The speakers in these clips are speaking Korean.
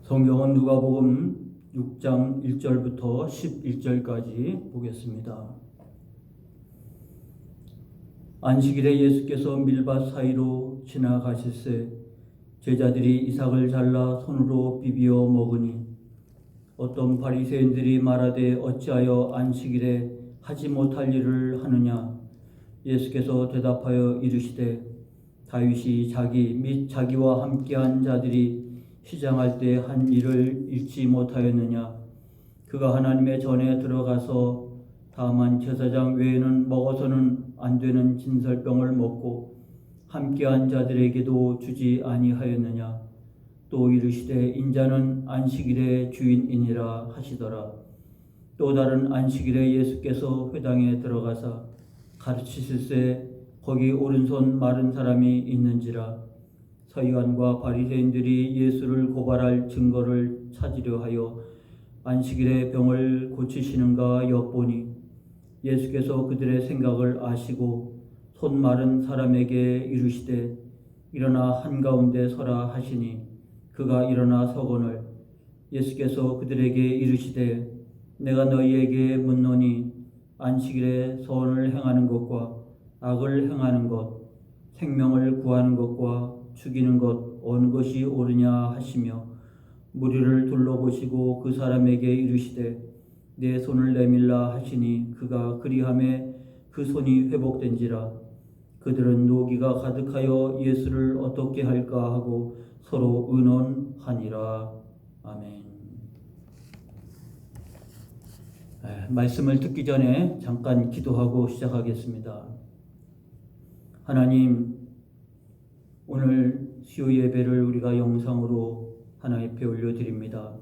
성경은 누가복음 6장 1절부터 11절까지 보겠습니다. 안식일에 예수께서 밀밭 사이로 지나가실새 제자들이 이삭을 잘라 손으로 비비어 먹으니 어떤 바리새인들이 말하되 어찌하여 안식일에 하지 못할 일을 하느냐. 예수께서 대답하여 이르시되 다윗이 자기 및 자기와 함께한 자들이 시장할 때 한 일을 잊지 못하였느냐. 그가 하나님의 전에 들어가서 다만 제사장 외에는 먹어서는 안 되는 진설병을 먹고 함께한 자들에게도 주지 아니하였느냐. 또 이르시되 인자는 안식일의 주인이니라 하시더라. 또 다른 안식일에 예수께서 회당에 들어가사 가르치실새 거기 오른손 마른 사람이 있는지라. 서기관과 바리새인들이 예수를 고발할 증거를 찾으려 하여 안식일에 병을 고치시는가 엿보니 예수께서 그들의 생각을 아시고 손 마른 사람에게 이르시되 일어나 한가운데 서라 하시니 그가 일어나 서거늘 예수께서 그들에게 이르시되 내가 너희에게 묻노니 안식일에 선을 행하는 것과 악을 행하는 것, 생명을 구하는 것과 죽이는 것 어느 것이 옳으냐 하시며 무리를 둘러보시고 그 사람에게 이르시되 내 손을 내밀라 하시니 그가 그리하매 그 손이 회복된지라. 그들은 노기가 가득하여 예수를 어떻게 할까 하고 서로 의논하니라. 아멘. 말씀을 듣기 전에 잠깐 기도하고 시작하겠습니다. 하나님, 오늘 수요 예배를 우리가 영상으로 하나님 앞에 올려드립니다.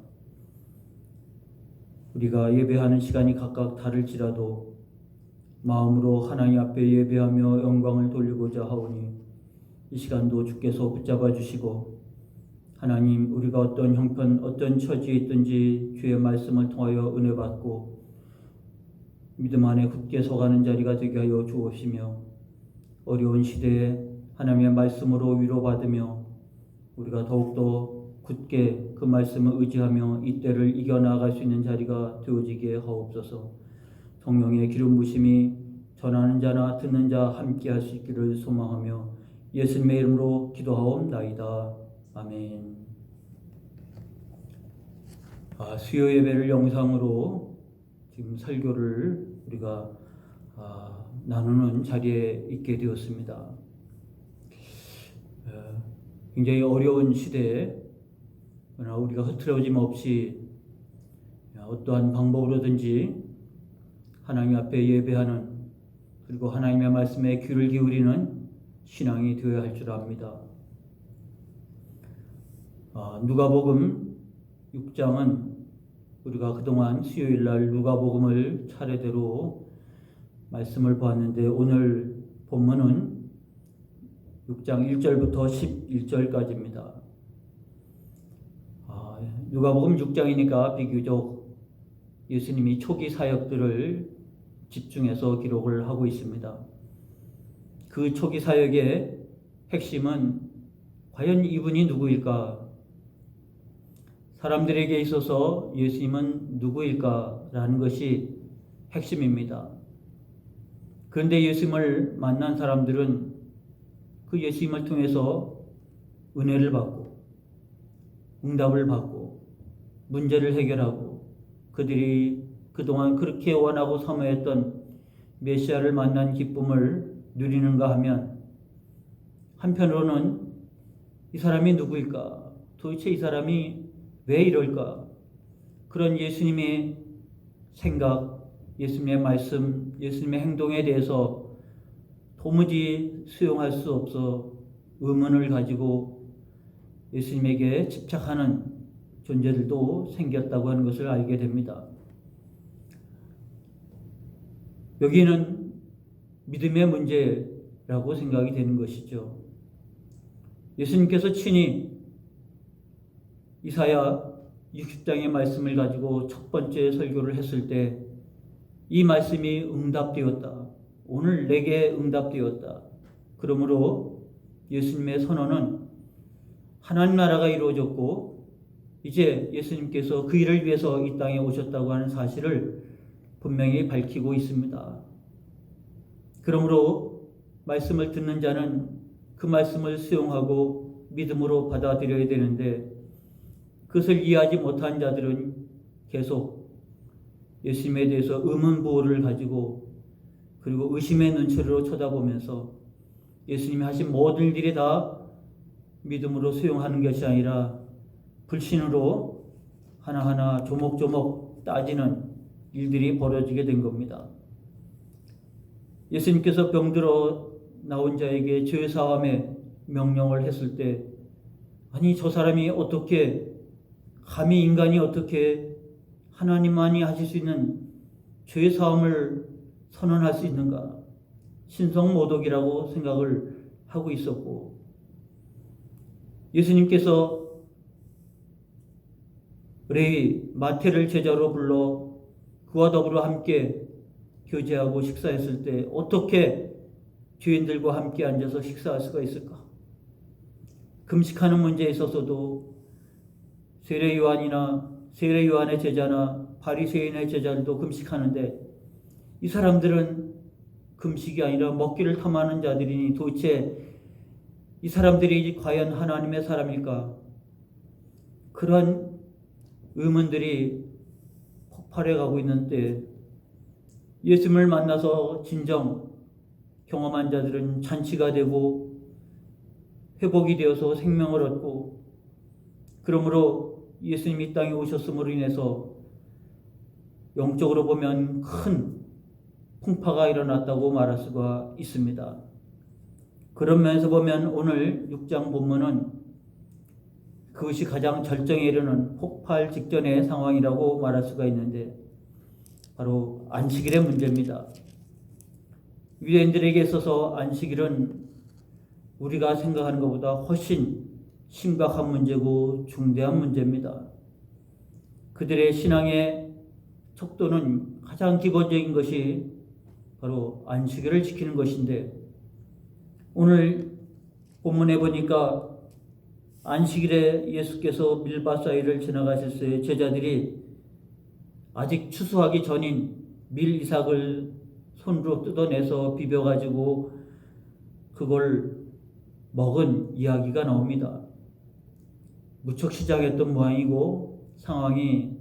우리가 예배하는 시간이 각각 다를지라도 마음으로 하나님 앞에 예배하며 영광을 돌리고자 하오니 이 시간도 주께서 붙잡아 주시고 하나님, 우리가 어떤 형편 어떤 처지에 있든지 주의 말씀을 통하여 은혜 받고 믿음 안에 굳게 서가는 자리가 되게 하여 주옵시며 어려운 시대에 하나님의 말씀으로 위로받으며 우리가 더욱더 굳게 그 말씀을 의지하며 이 때를 이겨나갈 수 있는 자리가 되어지게 하옵소서. 성령의 기름 부심이 전하는 자나 듣는 자 함께 할 수 있기를 소망하며 예수님의 이름으로 기도하옵나이다. 아멘. 수요 예배를 영상으로 지금 설교를 우리가 나누는 자리에 있게 되었습니다. 굉장히 어려운 시대에 우리가 흐트러짐 없이 어떠한 방법으로든지 하나님 앞에 예배하는 그리고 하나님의 말씀에 귀를 기울이는 신앙이 되어야 할 줄 압니다. 누가복음 6장은 우리가 그동안 수요일날 누가복음을 차례대로 말씀을 보았는데 오늘 본문은 6장 1절부터 11절까지입니다. 누가복음 6장이니까 비교적 예수님이 초기 사역들을 집중해서 기록을 하고 있습니다. 그 초기 사역의 핵심은 과연 이분이 누구일까? 사람들에게 있어서 예수님은 누구일까라는 것이 핵심입니다. 그런데 예수님을 만난 사람들은 그 예수님을 통해서 은혜를 받고 응답을 받고 문제를 해결하고 그들이 그동안 그렇게 원하고 사모했던 메시아를 만난 기쁨을 누리는가 하면 한편으로는 이 사람이 누구일까? 도대체 이 사람이 왜 이럴까? 그런 예수님의 생각, 예수님의 말씀, 예수님의 행동에 대해서 도무지 수용할 수 없어 의문을 가지고 예수님에게 집착하는 존재들도 생겼다고 하는 것을 알게 됩니다. 여기는 믿음의 문제라고 생각이 되는 것이죠. 예수님께서 친히 이사야 60장의 말씀을 가지고 첫 번째 설교를 했을 때 이 말씀이 응답되었다. 오늘 내게 응답되었다. 그러므로 예수님의 선언은 하나님 나라가 이루어졌고 이제 예수님께서 그 일을 위해서 이 땅에 오셨다고 하는 사실을 분명히 밝히고 있습니다. 그러므로 말씀을 듣는 자는 그 말씀을 수용하고 믿음으로 받아들여야 되는데 그것을 이해하지 못한 자들은 계속 예수님에 대해서 의문부호를 가지고 그리고 의심의 눈초리로 쳐다보면서 예수님이 하신 모든 일이 다 믿음으로 수용하는 것이 아니라 불신으로 하나하나 조목조목 따지는 일들이 벌어지게 된 겁니다. 예수님께서 병들어 나온 자에게 죄사함의 명령을 했을 때 아니 저 사람이 어떻게 감히 인간이 어떻게 하나님만이 하실 수 있는 죄사함을 선언할 수 있는가? 신성모독이라고 생각을 하고 있었고 예수님께서 레위 마태를 제자로 불러 그와 더불어 함께 교제하고 식사했을 때 어떻게 죄인들과 함께 앉아서 식사할 수가 있을까? 금식하는 문제에 있어서도 세례 요한의 제자나 바리새인의 제자들도 금식하는데 이 사람들은 금식이 아니라 먹기를 탐하는 자들이니 도대체 이 사람들이 과연 하나님의 사람일까? 그러한 의문들이 폭발해 가고 있는 때 예수님을 만나서 진정 경험한 자들은 잔치가 되고 회복이 되어서 생명을 얻고 그러므로 예수님이 이 땅에 오셨음으로 인해서 영적으로 보면 큰 풍파가 일어났다고 말할 수가 있습니다. 그런 면에서 보면 오늘 6장 본문은 그것이 가장 절정에 이르는 폭발 직전의 상황이라고 말할 수가 있는데 바로 안식일의 문제입니다. 유대인들에게 있어서 안식일은 우리가 생각하는 것보다 훨씬 심각한 문제고 중대한 문제입니다. 그들의 신앙의 척도는 가장 기본적인 것이 바로 안식일을 지키는 것인데 오늘 본문에 보니까 안식일에 예수께서 밀밭 사이를 지나가실 때 제자들이 아직 추수하기 전인 밀 이삭을 손으로 뜯어내서 비벼가지고 그걸 먹은 이야기가 나옵니다. 무척 시작했던 모양이고 상황이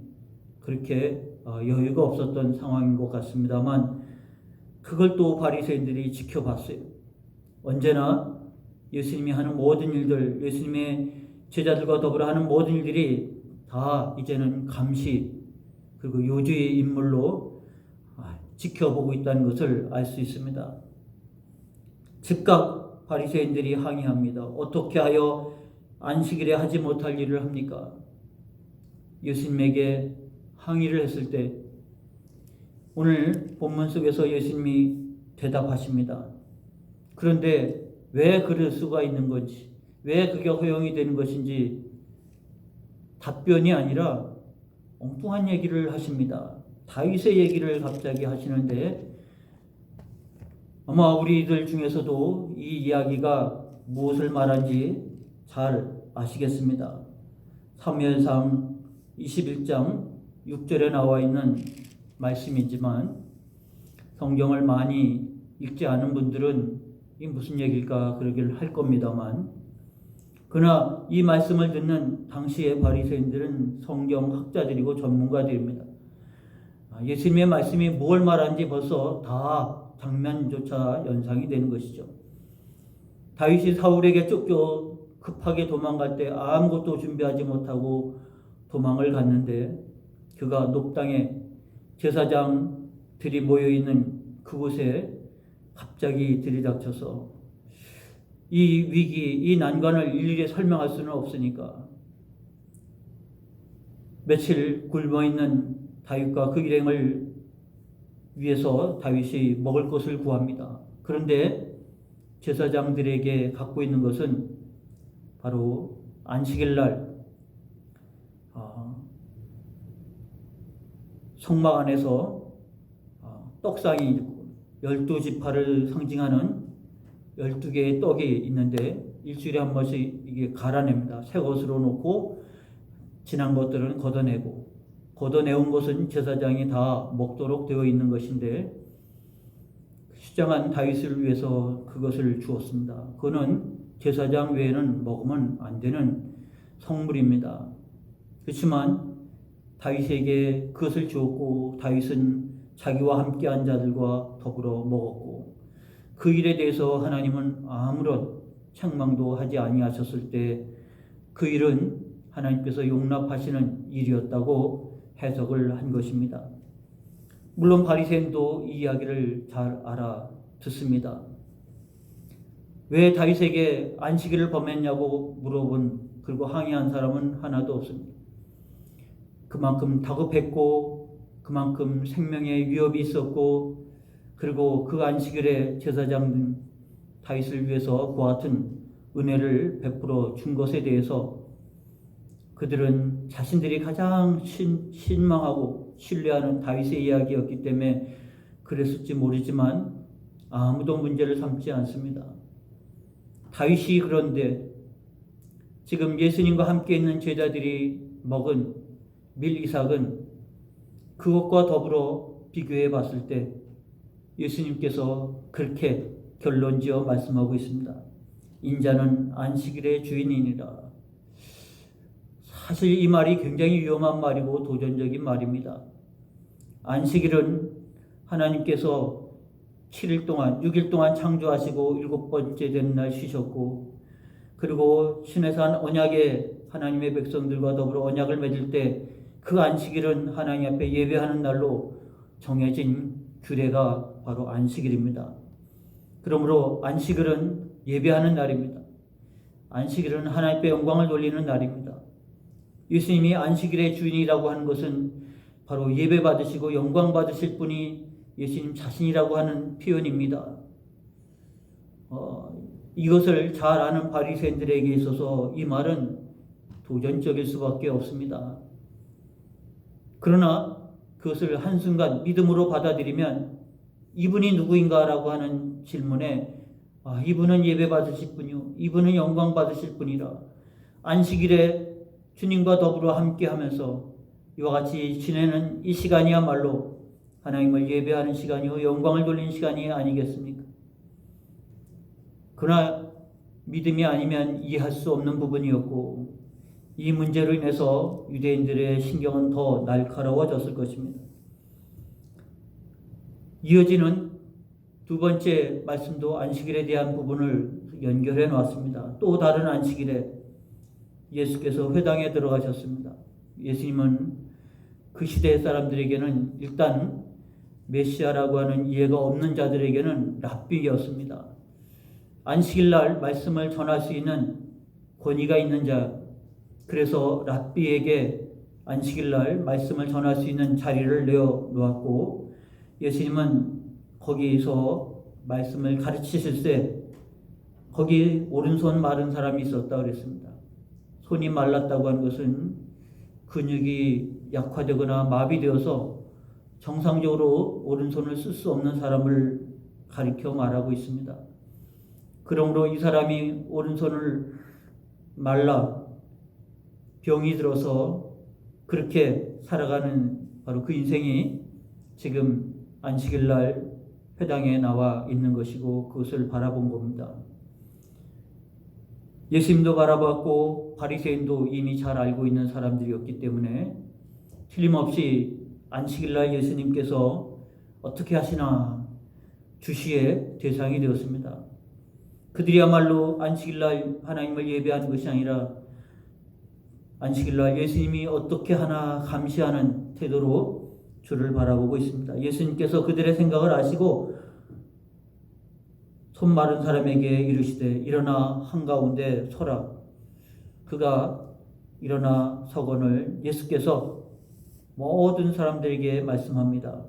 그렇게 여유가 없었던 상황인 것 같습니다만 그걸 또 바리새인들이 지켜봤어요. 언제나 예수님이 하는 모든 일들, 예수님의 제자들과 더불어 하는 모든 일들이 다 이제는 감시 그리고 요주의 인물로 지켜보고 있다는 것을 알 수 있습니다. 즉각 바리새인들이 항의합니다. 어떻게 하여 안식일에 하지 못할 일을 합니까? 예수님에게 항의를 했을 때 오늘 본문 속에서 예수님이 대답하십니다. 그런데 왜 그럴 수가 있는 건지, 왜 그게 허용이 되는 것인지 답변이 아니라 엉뚱한 얘기를 하십니다. 다윗의 얘기를 갑자기 하시는데 아마 우리들 중에서도 이 이야기가 무엇을 말한지 잘 아시겠습니다. 사무엘상 21장 6절에 나와 있는 말씀이지만 성경을 많이 읽지 않은 분들은 이 무슨 얘기일까 그러기를 할 겁니다만 그러나 이 말씀을 듣는 당시의 바리새인들은 성경 학자들이고 전문가들입니다. 예수님의 말씀이 뭘 말하는지 벌써 다 장면조차 연상이 되는 것이죠. 다윗이 사울에게 쫓겨 급하게 도망갈 때 아무것도 준비하지 못하고 도망을 갔는데 그가 높당에 제사장들이 모여있는 그곳에 갑자기 들이닥쳐서 이 위기, 이 난관을 일일이 설명할 수는 없으니까 며칠 굶어있는 다윗과 그 일행을 위해서 다윗이 먹을 것을 구합니다. 그런데 제사장들에게 갖고 있는 것은 바로 안식일 날 성막 안에서 떡상이 12지파를 상징하는 12개의 떡이 있는데 일주일에 한 번씩 이게 갈아냅니다. 새 것으로 놓고 지난 것들은 걷어내고, 걷어내온 것은 제사장이 다 먹도록 되어 있는 것인데 휴장한 다윗을 위해서 그것을 주었습니다. 그거는 제사장 외에는 먹으면 안 되는 성물입니다. 그렇지만 다윗에게 그것을 주었고 다윗은 자기와 함께한 자들과 더불어 먹었고, 그 일에 대해서 하나님은 아무런 책망도 하지 아니하셨을 때 그 일은 하나님께서 용납하시는 일이었다고 해석을 한 것입니다. 물론 바리새인도 이 이야기를 잘 알아듣습니다. 왜 다윗에게 안식일을 범했냐고 물어본, 그리고 항의한 사람은 하나도 없습니다. 그만큼 다급했고 그만큼 생명에 위협이 있었고, 그리고 그 안식일에 제사장 다윗을 위해서 그와 같은 은혜를 베풀어 준 것에 대해서 그들은 자신들이 가장 신망하고 신뢰하는 다윗의 이야기였기 때문에 그랬을지 모르지만 아무도 문제를 삼지 않습니다. 다윗이 그런데 지금 예수님과 함께 있는 제자들이 먹은 밀이삭은 그것과 더불어 비교해 봤을 때 예수님께서 그렇게 결론지어 말씀하고 있습니다. 인자는 안식일의 주인이니라. 사실 이 말이 굉장히 위험한 말이고 도전적인 말입니다. 안식일은 하나님께서 7일 동안, 6일 동안 창조하시고 7번째 되는 날 쉬셨고, 그리고 시내산 언약의 하나님의 백성들과 더불어 언약을 맺을 때 그 안식일은 하나님 앞에 예배하는 날로 정해진 규례가 바로 안식일입니다. 그러므로 안식일은 예배하는 날입니다. 안식일은 하나님께 영광을 돌리는 날입니다. 예수님이 안식일의 주인이라고 하는 것은 바로 예배 받으시고 영광 받으실 분이 예수님 자신이라고 하는 표현입니다. 이것을 잘 아는 바리새인들에게 있어서 이 말은 도전적일 수밖에 없습니다. 그러나 그것을 한순간 믿음으로 받아들이면 이분이 누구인가라고 하는 질문에 이분은 예배 받으실 분이요, 이분은 영광 받으실 분이라, 안식일에 주님과 더불어 함께하면서 이와 같이 지내는 이 시간이야말로 하나님을 예배하는 시간이요 영광을 돌리는 시간이 아니겠습니까? 그러나 믿음이 아니면 이해할 수 없는 부분이었고, 이 문제로 인해서 유대인들의 신경은 더 날카로워졌을 것입니다. 이어지는 두 번째 말씀도 안식일에 대한 부분을 연결해 놓았습니다. 또 다른 안식일에 예수께서 회당에 들어가셨습니다. 예수님은 그 시대의 사람들에게는 일단 메시아라고 하는 이해가 없는 자들에게는 랍비였습니다. 안식일날 말씀을 전할 수 있는 권위가 있는 자, 그래서 랍비에게 안식일날 말씀을 전할 수 있는 자리를 내어 놓았고, 예수님은 거기서 말씀을 가르치실 때 거기 오른손 마른 사람이 있었다 그랬습니다. 손이 말랐다고 하는 것은 근육이 약화되거나 마비되어서 정상적으로 오른손을 쓸 수 없는 사람을 가리켜 말하고 있습니다. 그러므로 이 사람이 오른손을 말라 병이 들어서 그렇게 살아가는 바로 그 인생이 지금 안식일날 회당에 나와 있는 것이고 그것을 바라본 겁니다. 예수님도 바라봤고 바리새인도 이미 잘 알고 있는 사람들이었기 때문에 틀림없이 안식일날 예수님께서 어떻게 하시나 주시의 대상이 되었습니다. 그들이야말로 안식일날 하나님을 예배하는 것이 아니라 안식일날 예수님이 어떻게 하나 감시하는 태도로 주를 바라보고 있습니다. 예수님께서 그들의 생각을 아시고 손 마른 사람에게 이르시되 일어나 한가운데 서라. 그가 일어나 서거늘 예수께서 모든 사람들에게 말씀합니다.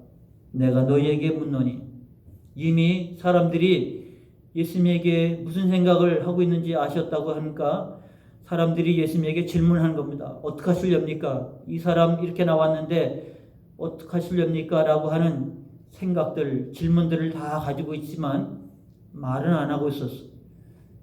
내가 너희에게 묻노니. 이미 사람들이 예수님에게 무슨 생각을 하고 있는지 아셨다고 하니까 사람들이 예수님에게 질문하는 겁니다. 어떻게 하시렵니까? 이 사람 이렇게 나왔는데 어떻게 하시렵니까? 라고 하는 생각들, 질문들을 다 가지고 있지만 말은 안 하고 있었어.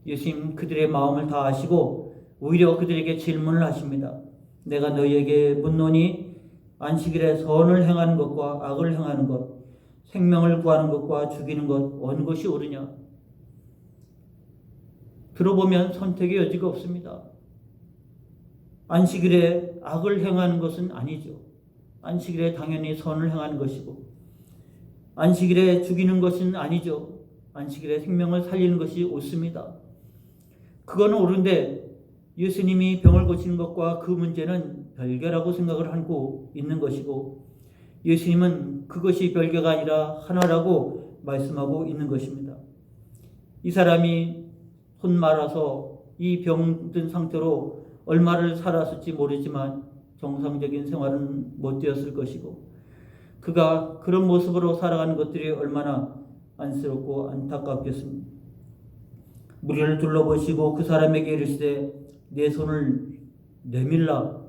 예수님 그들의 마음을 다 아시고 오히려 그들에게 질문을 하십니다. 내가 너희에게 묻노니 안식일에 선을 행하는 것과 악을 행하는 것, 생명을 구하는 것과 죽이는 것 어느 것이 옳으냐? 들어보면 선택의 여지가 없습니다. 안식일에 악을 행하는 것은 아니죠. 안식일에 당연히 선을 행하는 것이고, 안식일에 죽이는 것은 아니죠. 안식일에 생명을 살리는 것이 옳습니다. 그건 옳은데 예수님이 병을 고치는 것과 그 문제는 별개라고 생각을 하고 있는 것이고, 예수님은 그것이 별개가 아니라 하나라고 말씀하고 있는 것입니다. 이 사람이 손 말아서 이 병든 상태로 얼마를 살았을지 모르지만 정상적인 생활은 못 되었을 것이고, 그가 그런 모습으로 살아가는 것들이 얼마나 안쓰럽고 안타깝겠습니까? 무리를 둘러보시고 그 사람에게 이르시되 내 손을 내밀라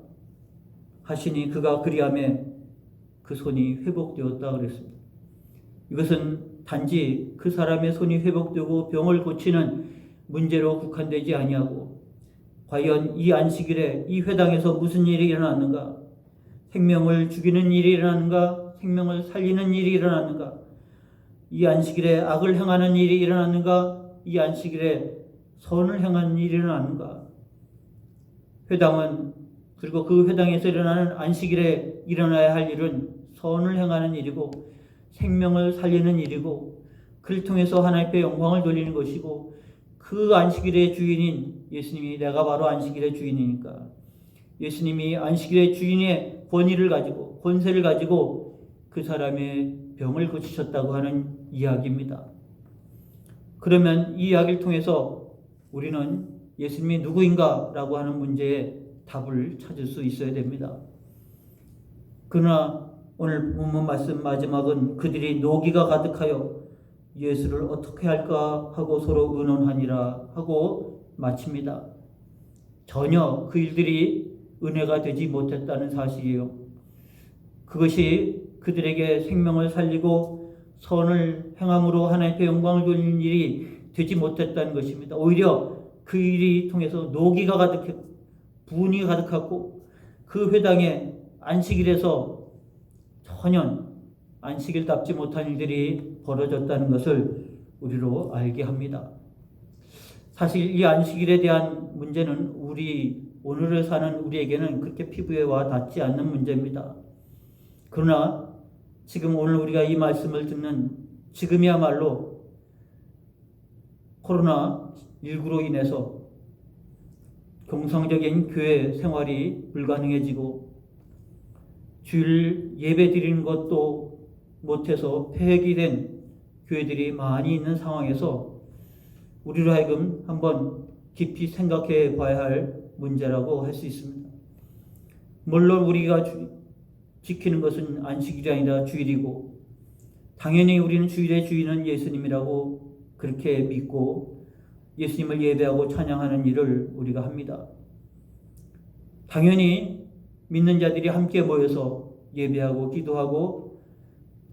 하시니 그가 그리하매 그 손이 회복되었다 그랬습니다. 이것은 단지 그 사람의 손이 회복되고 병을 고치는 문제로 국한되지 아니하고, 과연 이 안식일에 이 회당에서 무슨 일이 일어났는가? 생명을 죽이는 일이 일어났는가? 생명을 살리는 일이 일어났는가? 이 안식일에 악을 행하는 일이 일어났는가? 이 안식일에 선을 행하는 일이 일어났는가? 회당은, 그리고 그 회당에서 일어나는 안식일에 일어나야 할 일은 선을 행하는 일이고 생명을 살리는 일이고, 그를 통해서 하나님께 영광을 돌리는 것이고, 그 안식일의 주인인 예수님이 내가 바로 안식일의 주인이니까 예수님이 안식일의 주인의 권위를 가지고 권세를 가지고 그 사람의 병을 고치셨다고 하는 이야기입니다. 그러면 이 이야기를 통해서 우리는 예수님이 누구인가라고 하는 문제에 답을 찾을 수 있어야 됩니다. 그러나 오늘 본문 말씀 마지막은 그들이 노기가 가득하여 예수를 어떻게 할까 하고 서로 의논하니라 하고 마칩니다. 전혀 그 일들이 은혜가 되지 못했다는 사실이에요. 그것이 그들에게 생명을 살리고 선을 행함으로 하나님께 영광을 돌리는 일이 되지 못했다는 것입니다. 오히려 그 일이 통해서 노기가 가득했고 분이 가득했고, 그 회당에 안식일에서 전혀 안식일답지 못한 일들이 벌어졌다는 것을 우리로 알게 합니다. 사실 이 안식일에 대한 문제는 오늘을 사는 우리에게는 그렇게 피부에 와 닿지 않는 문제입니다. 그러나 지금 오늘 우리가 이 말씀을 듣는 지금이야말로 코로나19로 인해서 정상적인 교회 생활이 불가능해지고 주일 예배 드리는 것도 못해서 폐기된 교회들이 많이 있는 상황에서 우리로 하여금 한번 깊이 생각해 봐야 할 문제라고 할 수 있습니다. 물론 우리가 지키는 것은 안식일이 아니라 주일이고, 당연히 우리는 주일의 주인은 예수님이라고 그렇게 믿고 예수님을 예배하고 찬양하는 일을 우리가 합니다. 당연히 믿는 자들이 함께 모여서 예배하고 기도하고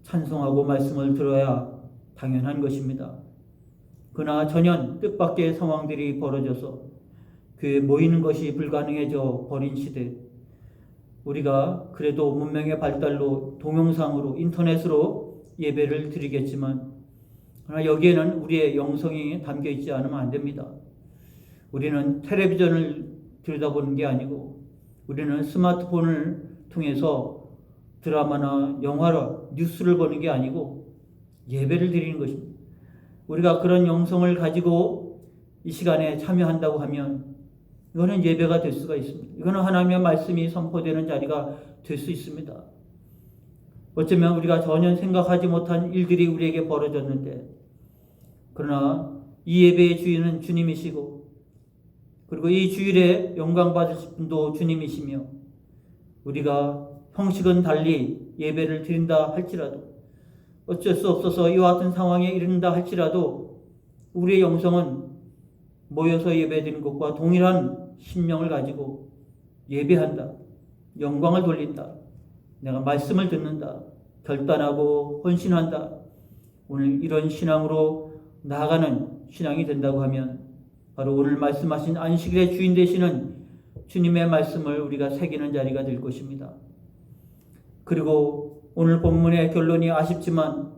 찬송하고 말씀을 들어야 당연한 것입니다. 그러나 전혀 뜻밖의 상황들이 벌어져서 교회에 모이는 것이 불가능해져 버린 시대, 우리가 그래도 문명의 발달로 동영상으로 인터넷으로 예배를 드리겠지만, 그러나 여기에는 우리의 영성이 담겨 있지 않으면 안 됩니다. 우리는 텔레비전을 들여다보는 게 아니고 우리는 스마트폰을 통해서 드라마나 영화로 뉴스를 보는 게 아니고 예배를 드리는 것입니다. 우리가 그런 영성을 가지고 이 시간에 참여한다고 하면 이거는 예배가 될 수가 있습니다. 이거는 하나님의 말씀이 선포되는 자리가 될 수 있습니다. 어쩌면 우리가 전혀 생각하지 못한 일들이 우리에게 벌어졌는데, 그러나 이 예배의 주인은 주님이시고, 그리고 이 주일에 영광 받으실 분도 주님이시며, 우리가 형식은 달리 예배를 드린다 할지라도, 어쩔 수 없어서 이와 같은 상황에 이른다 할지라도 우리의 영성은 모여서 예배드리는 것과 동일한 심령을 가지고 예배한다, 영광을 돌린다, 내가 말씀을 듣는다, 결단하고 헌신한다. 오늘 이런 신앙으로 나아가는 신앙이 된다고 하면 바로 오늘 말씀하신 안식일의 주인 되시는 주님의 말씀을 우리가 새기는 자리가 될 것입니다. 그리고 오늘 본문의 결론이 아쉽지만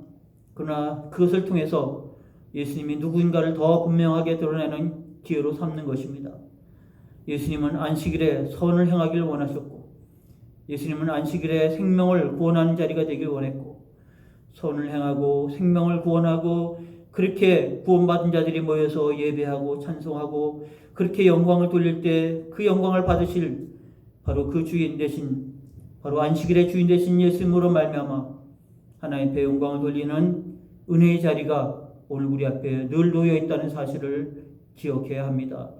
그러나 그것을 통해서 예수님이 누구인가를 더 분명하게 드러내는 기회로 삼는 것입니다. 예수님은 안식일에 선을 행하기를 원하셨고, 예수님은 안식일에 생명을 구원하는 자리가 되길 원했고, 선을 행하고 생명을 구원하고 그렇게 구원받은 자들이 모여서 예배하고 찬송하고 그렇게 영광을 돌릴 때 그 영광을 받으실 바로 그 주인 되신, 바로 안식일의 주인 되신 예수님으로 말미암아 하나님 앞에 영광을 돌리는 은혜의 자리가 오늘 우리 앞에 늘 놓여 있다는 사실을 기억해야 합니다.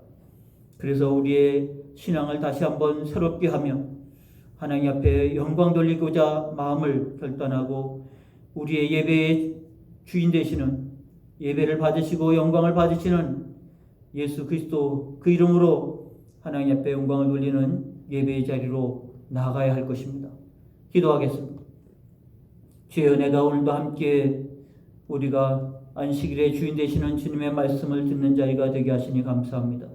그래서 우리의 신앙을 다시 한번 새롭게 하며 하나님 앞에 영광 돌리고자 마음을 결단하고 우리의 예배의 주인 되시는, 예배를 받으시고 영광을 받으시는 예수 그리스도 그 이름으로 하나님 앞에 영광을 돌리는 예배의 자리로 나아가야 할 것입니다. 기도하겠습니다. 주여, 내가 오늘도 함께 우리가 안식일의 주인 되시는 주님의 말씀을 듣는 자리가 되게 하시니 감사합니다.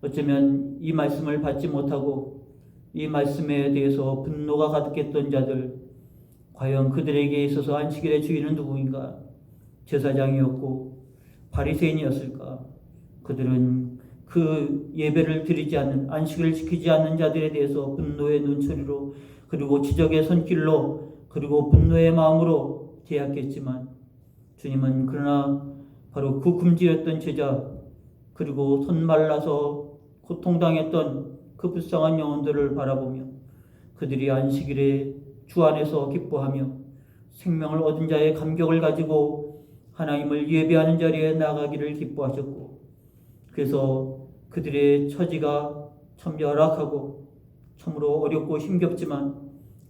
어쩌면 이 말씀을 받지 못하고 이 말씀에 대해서 분노가 가득했던 자들, 과연 그들에게 있어서 안식일의 주인은 누구인가? 제사장이었고 바리새인이었을까? 그들은 그 예배를 드리지 않는, 안식일을 지키지 않는 자들에 대해서 분노의 눈초리로, 그리고 지적의 손길로, 그리고 분노의 마음으로 대하겠지만 주님은 그러나 바로 그 굶주렸던 제자, 그리고 손 말라서 고통당했던 그 불쌍한 영혼들을 바라보며 그들이 안식일에 주 안에서 기뻐하며 생명을 얻은 자의 감격을 가지고 하나님을 예배하는 자리에 나가기를 기뻐하셨고, 그래서 그들의 처지가 참 열악하고 참으로 어렵고 힘겹지만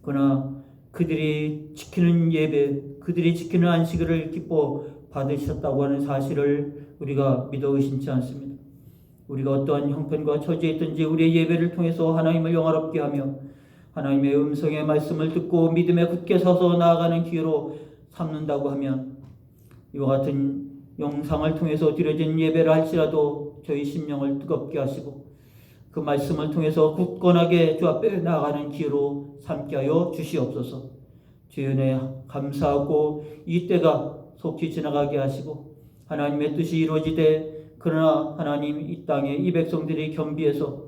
그러나 그들이 지키는 예배, 그들이 지키는 안식일을 기뻐 받으셨다고 하는 사실을 우리가 믿어 의심치 않습니다. 우리가 어떠한 형편과 처지에 있든지 우리의 예배를 통해서 하나님을 영화롭게 하며 하나님의 음성의 말씀을 듣고 믿음에 굳게 서서 나아가는 기회로 삼는다고 하면 이와 같은 영상을 통해서 드려진 예배를 할지라도 저희 심령을 뜨겁게 하시고 그 말씀을 통해서 굳건하게 주 앞에 나아가는 기회로 삼게 하여 주시옵소서. 주의 은혜 감사하고 이 때가 속히 지나가게 하시고 하나님의 뜻이 이루어지되, 그러나 하나님 이 땅에 이 백성들이 겸비해서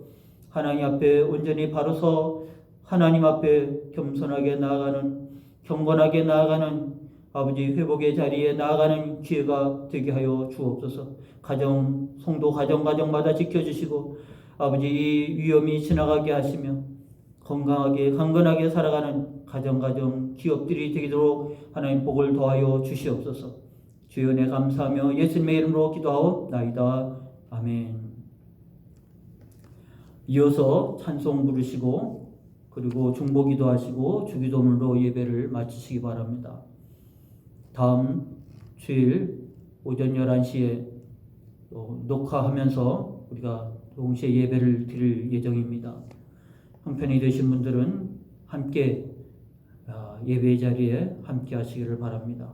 하나님 앞에 온전히 바로서 하나님 앞에 겸손하게 나아가는, 경건하게 나아가는 아버지 회복의 자리에 나아가는 기회가 되게 하여 주옵소서. 가정, 성도 가정마다 지켜주시고 아버지 이 위험이 지나가게 하시며 건강하게 강건하게 살아가는 가정 기업들이 되도록 하나님 복을 더하여 주시옵소서. 주의 은혜 감사하며 예수님의 이름으로 기도하옵나이다. 아멘. 이어서 찬송 부르시고 그리고 중보기도 하시고 주기도문으로 예배를 마치시기 바랍니다. 다음 주일 오전 11시에 녹화하면서 우리가 동시에 예배를 드릴 예정입니다. 형편이 되신 분들은 함께 예배 자리에 함께 하시기를 바랍니다.